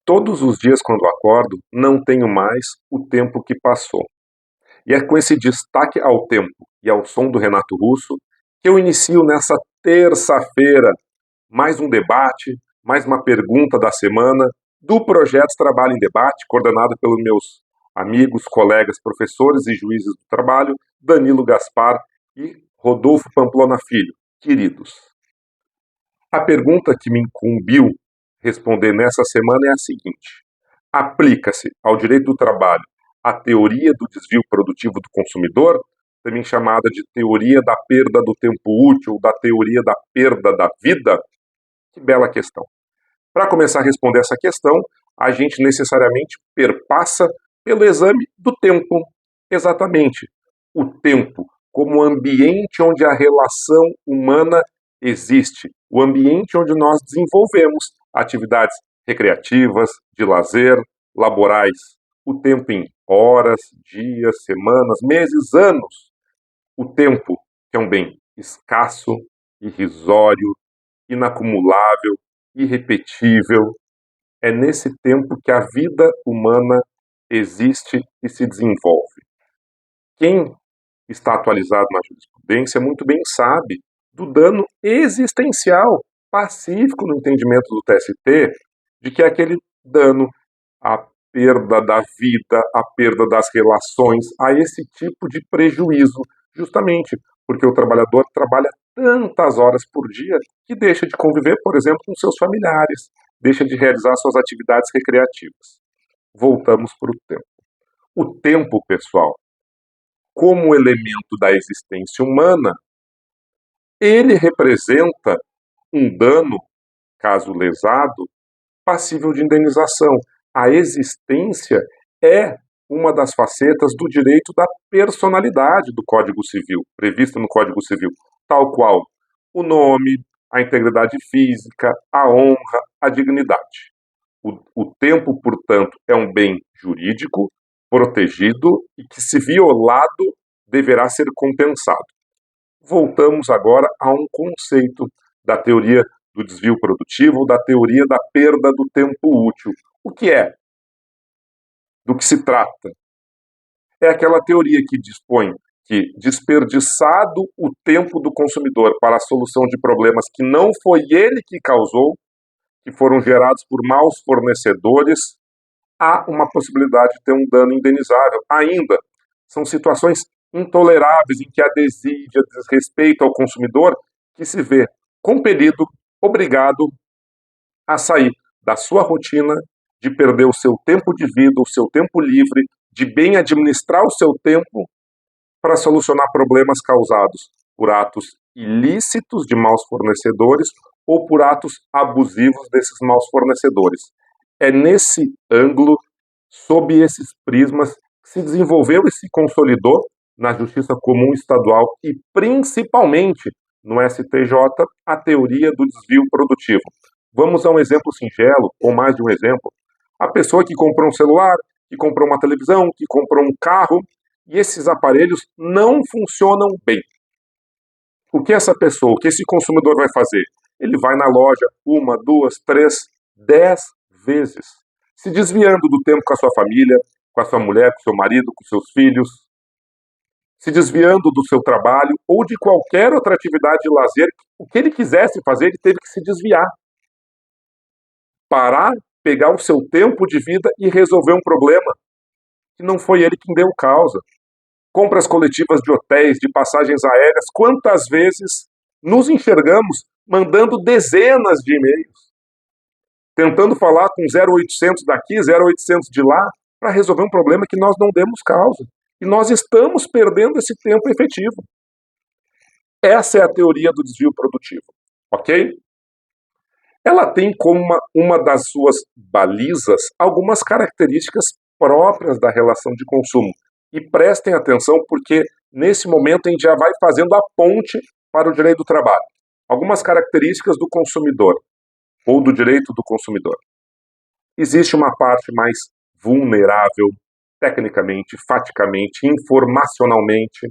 Todos os dias quando acordo, não tenho mais o tempo que passou. E é com esse destaque ao tempo e ao som do Renato Russo que eu inicio nessa terça-feira mais um debate, mais uma pergunta da semana do projeto Trabalho em Debate, coordenado pelos meus amigos, colegas, professores e juízes do trabalho, Danilo Gaspar e Rodolfo Pamplona Filho. Queridos, a pergunta que me incumbiu responder nessa semana é a seguinte: aplica-se ao direito do trabalho a teoria do desvio produtivo do consumidor, também chamada de teoria da perda do tempo útil, da teoria da perda da vida? Que bela questão. Para começar a responder essa questão, a gente necessariamente perpassa pelo exame do tempo. Exatamente. O tempo como ambiente onde a relação humana existe, o ambiente onde nós desenvolvemos atividades recreativas, de lazer, laborais, o tempo em horas, dias, semanas, meses, anos. O tempo, que é um bem escasso, irrisório, inacumulável, irrepetível. É nesse tempo que a vida humana existe e se desenvolve. Quem está atualizado na jurisprudência muito bem sabe do dano existencial pacífico no entendimento do TST, de que é aquele dano à perda da vida, à perda das relações, a esse tipo de prejuízo, justamente porque o trabalhador trabalha tantas horas por dia que deixa de conviver, por exemplo, com seus familiares, deixa de realizar suas atividades recreativas. Voltamos para o tempo. O tempo, pessoal, como elemento da existência humana, ele representa um dano, caso lesado, passível de indenização. A existência é uma das facetas do direito da personalidade do Código Civil, prevista no Código Civil, tal qual o nome, a integridade física, a honra, a dignidade. O tempo, portanto, é um bem jurídico, protegido e que, se violado, deverá ser compensado. Voltamos agora a um conceito da teoria do desvio produtivo, da teoria da perda do tempo útil. O que é? Do que se trata? É aquela teoria que dispõe que, desperdiçado o tempo do consumidor para a solução de problemas que não foi ele que causou, que foram gerados por maus fornecedores, há uma possibilidade de ter um dano indenizável. Ainda, são situações intoleráveis em que a desídia, desrespeito ao consumidor, que se vê compelido, obrigado a sair da sua rotina, de perder o seu tempo de vida, o seu tempo livre, de bem administrar o seu tempo para solucionar problemas causados por atos ilícitos de maus fornecedores ou por atos abusivos desses maus fornecedores. É nesse ângulo, sob esses prismas, que se desenvolveu e se consolidou na Justiça Comum Estadual e principalmente no STJ a teoria do desvio produtivo. Vamos a um exemplo singelo, ou mais de um exemplo. A pessoa que comprou um celular, que comprou uma televisão, que comprou um carro, e esses aparelhos não funcionam bem. O que essa pessoa, o que esse consumidor vai fazer? Ele vai na loja 1, 2, 3, 10 vezes, se desviando do tempo com a sua família, com a sua mulher, com o seu marido, com seus filhos, se desviando do seu trabalho ou de qualquer outra atividade de lazer. O que ele quisesse fazer, ele teve que se desviar. Parar, pegar o seu tempo de vida e resolver um problema que não foi ele quem deu causa. Compras coletivas de hotéis, de passagens aéreas, quantas vezes nos enxergamos mandando dezenas de e-mails, tentando falar com 0800 daqui, 0800 de lá, para resolver um problema que nós não demos causa. E nós estamos perdendo esse tempo efetivo. Essa é a teoria do desvio produtivo, ok? Ela tem como uma das suas balizas algumas características próprias da relação de consumo. E prestem atenção porque, nesse momento, a gente já vai fazendo a ponte para o direito do trabalho. Algumas características do consumidor, ou do direito do consumidor. Existe uma parte mais vulnerável, tecnicamente, faticamente, informacionalmente.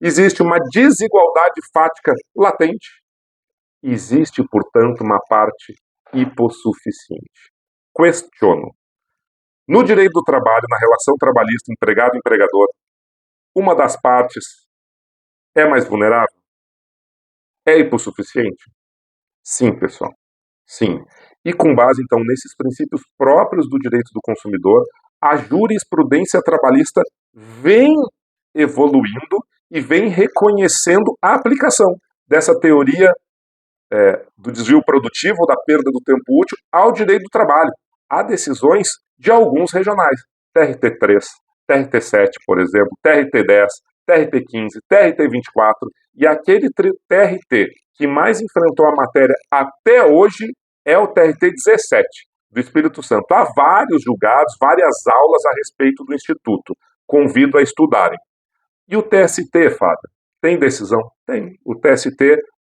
Existe uma desigualdade fática latente. Existe, portanto, uma parte hipossuficiente. questiono. No direito do trabalho, na relação trabalhista empregado-empregador, uma das partes é mais vulnerável? É hipossuficiente? Sim, pessoal. Sim. E com base, então, nesses princípios próprios do direito do consumidor, a jurisprudência trabalhista vem evoluindo e vem reconhecendo a aplicação dessa teoria do desvio produtivo ou da perda do tempo útil ao direito do trabalho. Há decisões de alguns regionais, TRT3, TRT7, por exemplo, TRT10, TRT15, TRT24, e aquele TRT que mais enfrentou a matéria até hoje é o TRT17, do Espírito Santo. Há vários julgados, várias aulas a respeito do Instituto. Convido a estudarem. E o TST, Fábio, tem decisão? Tem. O TST,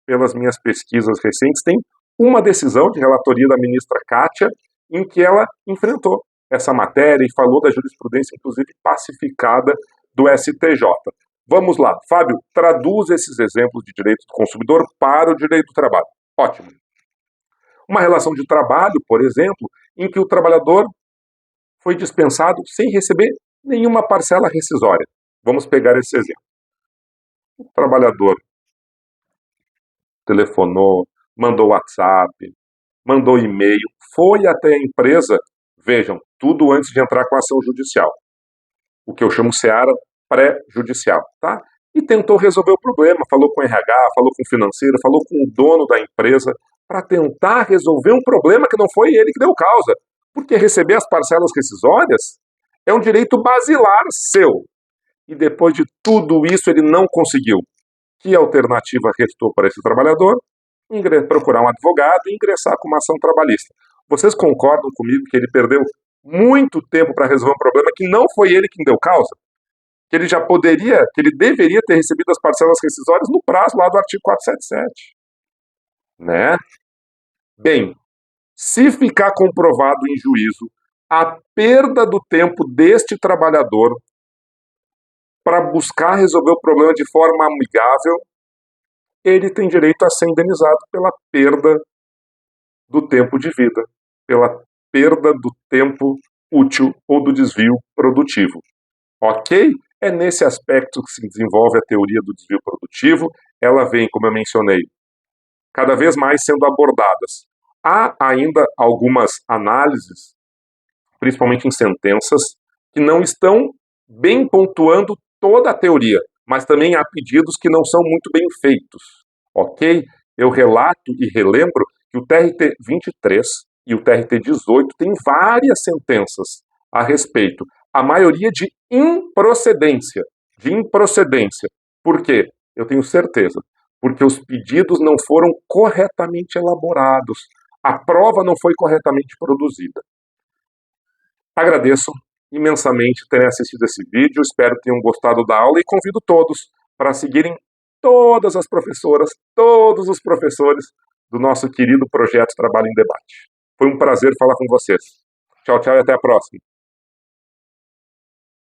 pelas minhas pesquisas recentes, tem uma decisão de relatoria da ministra Kátia, em que ela enfrentou essa matéria e falou da jurisprudência, inclusive, pacificada do STJ. Vamos lá, Fábio, traduz esses exemplos de direito do consumidor para o direito do trabalho. Ótimo. Uma relação de trabalho, por exemplo, em que o trabalhador foi dispensado sem receber nenhuma parcela rescisória. Vamos pegar esse exemplo. O trabalhador telefonou, mandou WhatsApp, mandou e-mail, foi até a empresa, vejam, tudo antes de entrar com a ação judicial, o que eu chamo seara pré-judicial, tá? E tentou resolver o problema, falou com o RH, falou com o financeiro, falou com o dono da empresa, para tentar resolver um problema que não foi ele que deu causa, porque receber as parcelas rescisórias é um direito basilar seu. E depois de tudo isso ele não conseguiu. Que alternativa restou para esse trabalhador? Procurar um advogado e ingressar com uma ação trabalhista. Vocês concordam comigo que ele perdeu muito tempo para resolver um problema que não foi ele quem deu causa? Que ele já poderia, que ele deveria ter recebido as parcelas rescisórias no prazo lá do artigo 477. Né? Bem, se ficar comprovado em juízo a perda do tempo deste trabalhador para buscar resolver o problema de forma amigável, ele tem direito a ser indenizado pela perda do tempo de vida, pela perda do tempo útil ou do desvio produtivo. Ok? É nesse aspecto que se desenvolve a teoria do desvio produtivo. Ela vem, como eu mencionei, cada vez mais sendo abordadas. Há ainda algumas análises, principalmente em sentenças, que não estão bem pontuando toda a teoria, mas também há pedidos que não são muito bem feitos, ok? Eu relato e relembro que o TRT 23 e o TRT 18 têm várias sentenças a respeito, a maioria de improcedência. Por quê? Eu tenho certeza. Porque os pedidos não foram corretamente elaborados, a prova não foi corretamente produzida. Agradeço imensamente terem assistido esse vídeo, espero que tenham gostado da aula e convido todos para seguirem todas as professoras, todos os professores do nosso querido projeto Trabalho em Debate. Foi um prazer falar com vocês. Tchau, tchau e até a próxima.